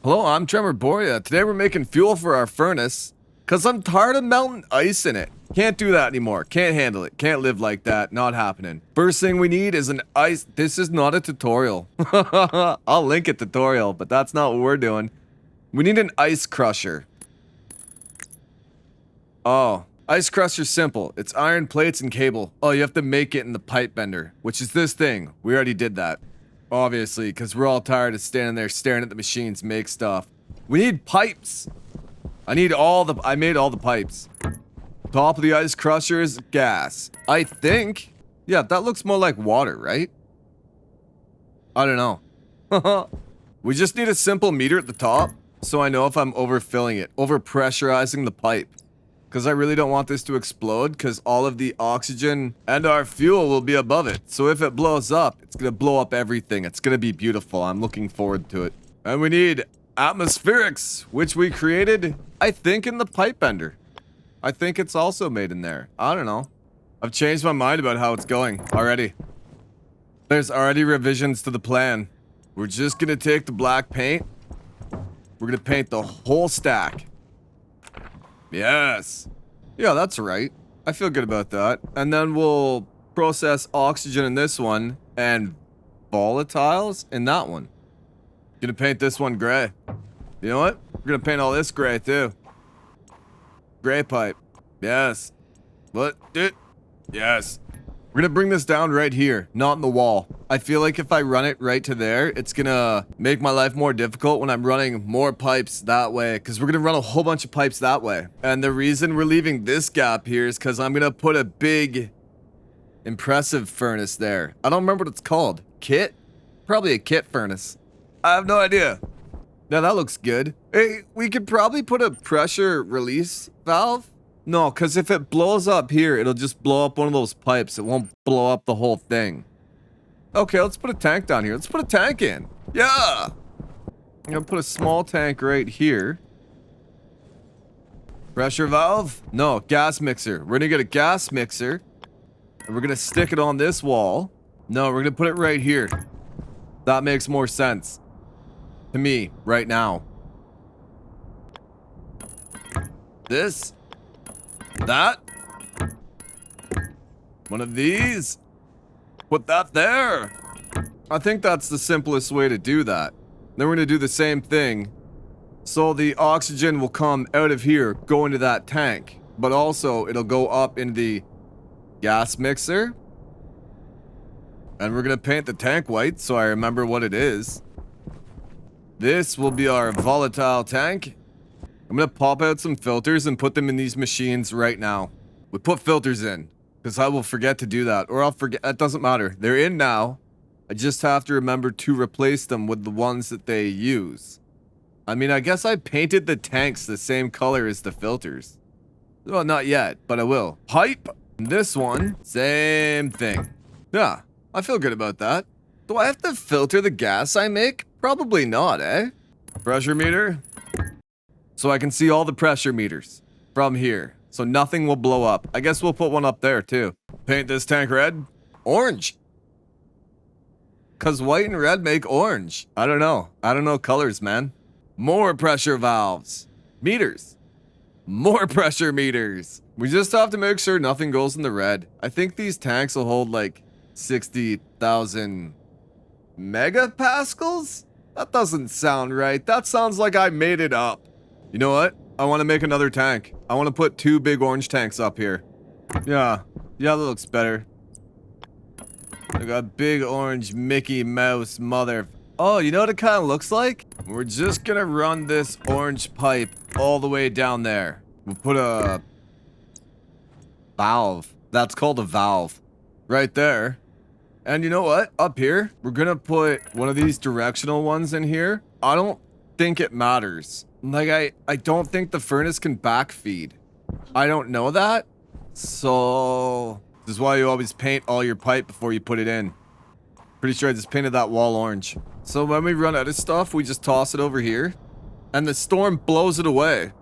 Hello, I'm Tremor Boria. Today we're making fuel for our furnace, because I'm tired of melting ice in it. Can't do that anymore. Can't handle it. Can't live like that. Not happening. First thing we need is an ice... This is not a tutorial. I'll link a tutorial, but that's not what we're doing. We need an ice crusher. Oh, ice crusher's simple. It's iron plates and cable. Oh, you have to make it in the pipe bender, which is this thing. We already did that. Obviously, because we're all tired of standing there staring at the machines make stuff. We need pipes. I made all the pipes. Top of the ice crusher is gas. I think. Yeah, that looks more like water, right? I don't know. We just need a simple meter at the top, so I know if I'm overfilling it, overpressurizing the pipe. Because I really don't want this to explode, because all of the oxygen and our fuel will be above it. So if it blows up, it's going to blow up everything. It's going to be beautiful. I'm looking forward to it. And we need atmospherics, which we created, I think, in the pipe bender. I think it's also made in there. I don't know. I've changed my mind about how it's going already. There's already revisions to the plan. We're just going to take the black paint. We're going to paint the whole stack. Yes. Yeah, that's right. I feel good about that. And then we'll process oxygen in this one and volatiles in that one. Gonna paint this one gray. You know what? We're gonna paint all this gray too. Gray pipe. Yes. What? Dude. Yes. We're gonna bring this down right here, not in the wall. I feel like if I run it right to there, it's gonna make my life more difficult when I'm running more pipes that way, because we're gonna run a whole bunch of pipes that way. And the reason we're leaving this gap here is because I'm gonna put a big, impressive furnace there. I don't remember what it's called. Kit? Probably a kit furnace. I have no idea. Now that looks good. Hey, we could probably put a pressure release valve. No, because if it blows up here, it'll just blow up one of those pipes. It won't blow up the whole thing. Okay, let's put a tank down here. Let's put a tank in. Yeah! I'm gonna put a small tank right here. Pressure valve? No, gas mixer. We're gonna get a gas mixer. And we're gonna stick it on this wall. No, we're gonna put it right here. That makes more sense. To me, right now. This. That. One of these. Put that there. I think that's the simplest way to do that. Then we're going to do the same thing. So the oxygen will come out of here, go into that tank. But also, it'll go up into the gas mixer. And we're going to paint the tank white so I remember what it is. This will be our volatile tank. I'm gonna pop out some filters and put them in these machines right now. We put filters in, because I will forget to do that. Or I'll forget, it doesn't matter. They're in now. I just have to remember to replace them with the ones that they use. I mean, I guess I painted the tanks the same color as the filters. Well, not yet, but I will. Pipe. This one, same thing. Yeah, I feel good about that. Do I have to filter the gas I make? Probably not, eh? Pressure meter. So I can see all the pressure meters from here. So nothing will blow up. I guess we'll put one up there too. Paint this tank red. Orange. Because white and red make orange. I don't know. I don't know colors, man. More pressure valves. Meters. More pressure meters. We just have to make sure nothing goes in the red. I think these tanks will hold like 60,000 megapascals? That doesn't sound right. That sounds like I made it up. You know what? I want to make another tank. I want to put 2 big orange tanks up here. Yeah. Yeah, that looks better. I got big orange Mickey Mouse mother... Oh, you know what it kind of looks like? We're just gonna run this orange pipe all the way down there. We'll put a... valve. That's called a valve. Right there. And you know what? Up here, we're gonna put one of these directional ones in here. I don't think it matters. Like, I don't think the furnace can backfeed. I don't know that. So, this is why you always paint all your pipe before you put it in. Pretty sure I just painted that wall orange. So when we run out of stuff, we just toss it over here. And the storm blows it away.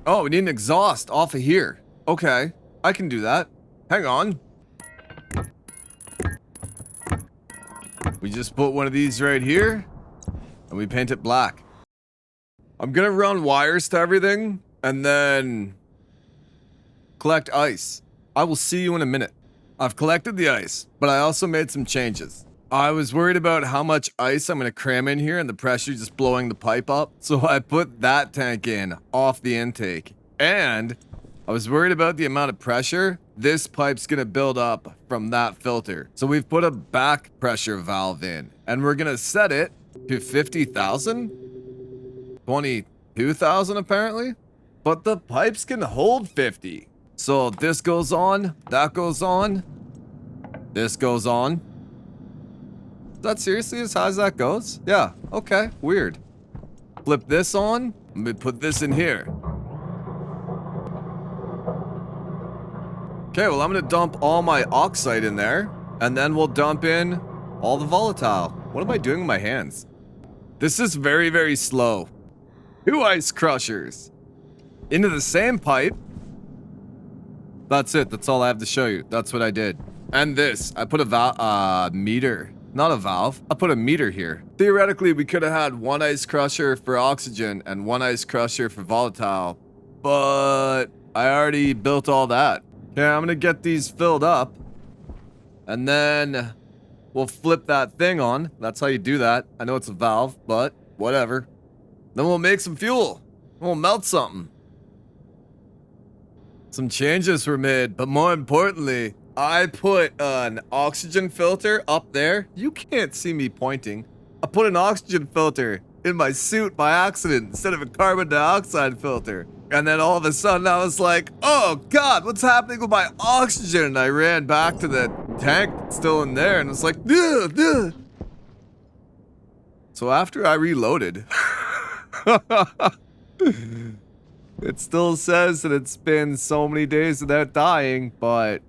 Oh, we need an exhaust off of here. Okay, I can do that. Hang on. We just put one of these right here. And we paint it black. I'm gonna run wires to everything and then collect ice. I will see you in a minute. I've collected the ice, but I also made some changes. I was worried about how much ice I'm gonna cram in here and the pressure just blowing the pipe up, so I put that tank in off the intake. And I was worried about the amount of pressure this pipe's gonna build up from that filter. So we've put a back pressure valve in, and we're gonna set it to 50,000? 22,000 apparently? But the pipes can hold 50. So this goes on, that goes on, this goes on. Is that seriously as high as that goes? Yeah, okay, weird. Flip this on, let me put this in here. Okay, well I'm gonna dump all my oxide in there, and then we'll dump in all the volatile. What am I doing with my hands? This is very, very slow. 2 ice crushers into the same pipe. That's it, that's all I have to show you. That's what I did. And this, I put a meter. Not a valve, I put a meter here. Theoretically, we could have had 1 ice crusher for oxygen and 1 ice crusher for volatile, but I already built all that. Okay, I'm gonna get these filled up, and then we'll flip that thing on. That's how you do that. I know it's a valve, but whatever. Then we'll make some fuel. We'll melt something. Some changes were made, but more importantly, I put an oxygen filter up there. You can't see me pointing. I put an oxygen filter in my suit by accident instead of a carbon dioxide filter. And then all of a sudden I was like, oh God, what's happening with my oxygen? And I ran back to the tank that's still in there and it's like, duh, duh. So after I reloaded, it still says that it's been so many days without dying, but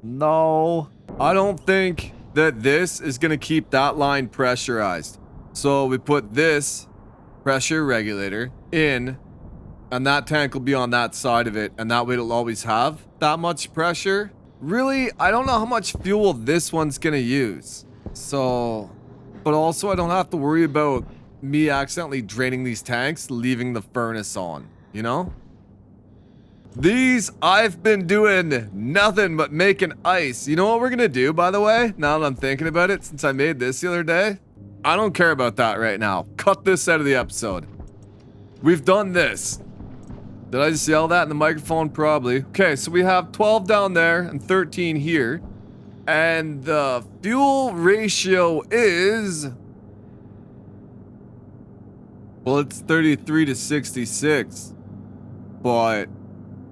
no, I don't think that this is gonna keep that line pressurized. So we put this pressure regulator in, and that tank will be on that side of it, and that way it'll always have that much pressure. Really, I don't know how much fuel this one's gonna use. So, but also I don't have to worry about me accidentally draining these tanks, leaving the furnace on, you know? These, I've been doing nothing but making ice. You know what we're gonna do, by the way? Now that I'm thinking about it, since I made this the other day? I don't care about that right now. Cut this out of the episode. We've done this. Did I just yell that in the microphone? Probably. Okay, so we have 12 down there and 13 here. And the fuel ratio is... well, it's 33 to 66. But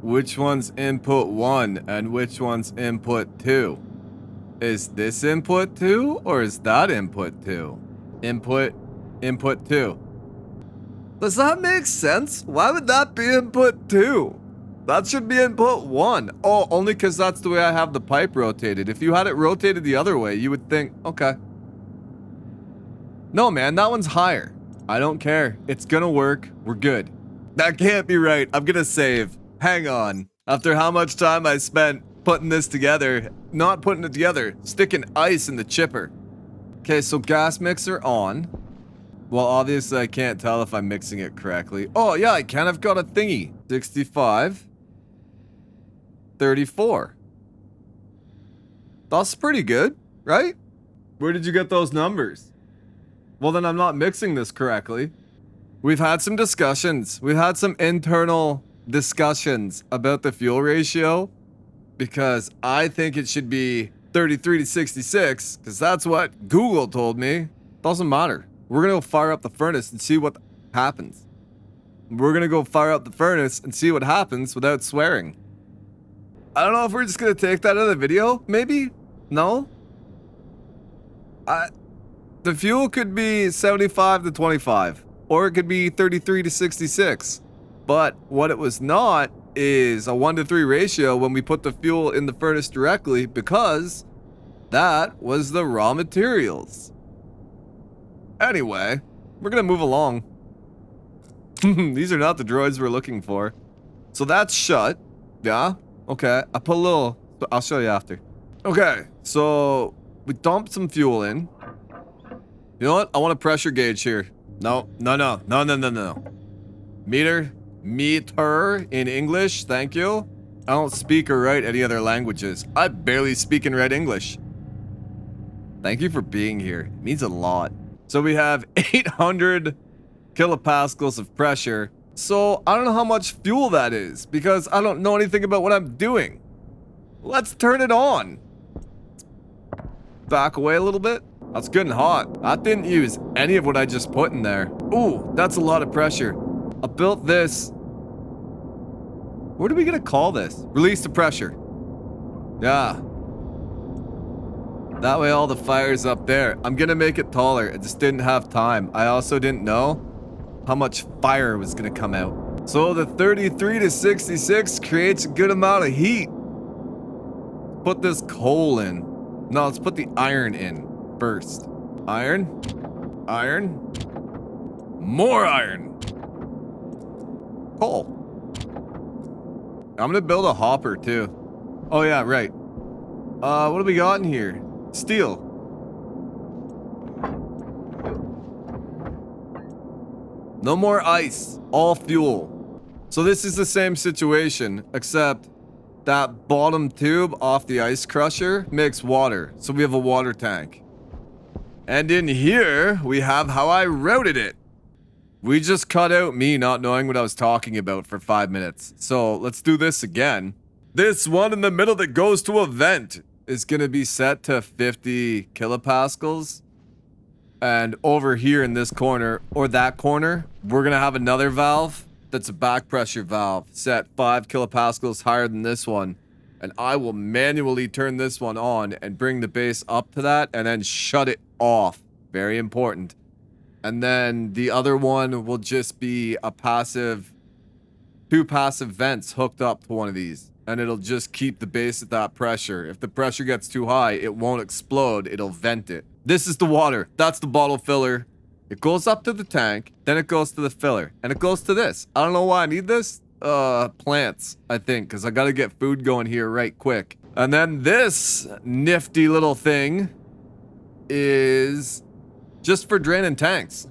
which one's input 1 and which one's input 2? Is this input 2 or is that input 2? Input 2. Does that make sense? Why would that be input 2? That should be input 1. Oh, only because that's the way I have the pipe rotated. If you had it rotated the other way, you would think, okay. No, man, that one's higher. I don't care. It's gonna work. We're good. That can't be right. I'm gonna save. Hang on. After how much time I spent putting this together, not putting it together, sticking ice in the chipper. Okay, so gas mixer on. Well, obviously I can't tell if I'm mixing it correctly. Oh, yeah, I can. I've got a thingy. 65. 34. That's pretty good, right? Where did you get those numbers? Well, then I'm not mixing this correctly. We've had some discussions. We've had some internal discussions about the fuel ratio because I think it should be 33 to 66 because that's what Google told me. Doesn't matter. We're gonna go fire up the furnace and see what happens. We're gonna go fire up the furnace and see what happens without swearing. I don't know if we're just gonna take that out of the video. Maybe? No? The fuel could be 75 to 25. Or it could be 33 to 66. But what it was not is a 1 to 3 ratio when we put the fuel in the furnace directly because that was the raw materials. Anyway, we're gonna move along. These are not the droids we're looking for. So that's shut. Yeah? Okay. I put a little... I'll show you after. Okay. So we dumped some fuel in. You know what? I want a pressure gauge here. No. Meter in English, thank you. I don't speak or write any other languages. I barely speak and write English. Thank you for being here. It means a lot. So we have 800 kilopascals of pressure. So I don't know how much fuel that is because I don't know anything about what I'm doing. Let's turn it on. Back away a little bit. That's good and hot. I didn't use any of what I just put in there. Ooh, that's a lot of pressure. I built this. What are we gonna call this? Release the pressure. Yeah. That way all the fire's up there. I'm gonna make it taller. I just didn't have time. I also didn't know how much fire was gonna come out. So the 33 to 66 creates a good amount of heat. Put this coal in. No, let's put the iron in first. Iron. Iron. More iron. Coal. I'm gonna build a hopper too. Oh yeah, right. What do we got in here? Steel. No more ice. All fuel. So this is the same situation, except that bottom tube off the ice crusher makes water. So we have a water tank. And in here, we have how I routed it. We just cut out me not knowing what I was talking about for 5 minutes. So let's do this again. This one in the middle that goes to a vent is going to be set to 50 kilopascals. And over here in this corner, or that corner, we're going to have another valve that's a back pressure valve set 5 kilopascals higher than this one. And I will manually turn this one on and bring the base up to that and then shut it off. Very important. And then the other one will just be a passive, 2 passive vents hooked up to one of these. And it'll just keep the base at that pressure. If the pressure gets too high, it won't explode, it'll vent it. This is the water, that's the bottle filler. It goes up to the tank, then it goes to the filler, and it goes to this. I don't know why I need this. Plants, I think, because I gotta get food going here right quick. And then this nifty little thing is just for draining tanks.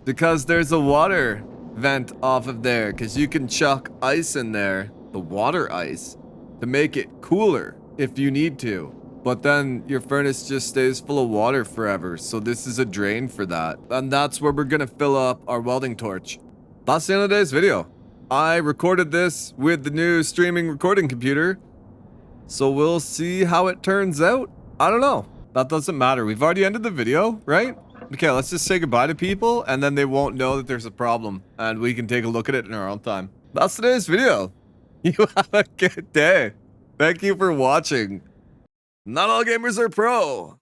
Because there's a water vent off of there, because you can chuck ice in there, the water ice, to make it cooler if you need to. But then your furnace just stays full of water forever, so this is a drain for that. And that's where we're gonna fill up our welding torch. That's the end of today's video. I recorded this with the new streaming recording computer, so we'll see how it turns out. I don't know. That doesn't matter. We've already ended the video, right? Okay, let's just say goodbye to people, and then they won't know that there's a problem, and we can take a look at it in our own time. That's today's video. You have a good day. Thank you for watching. Not all gamers are pro.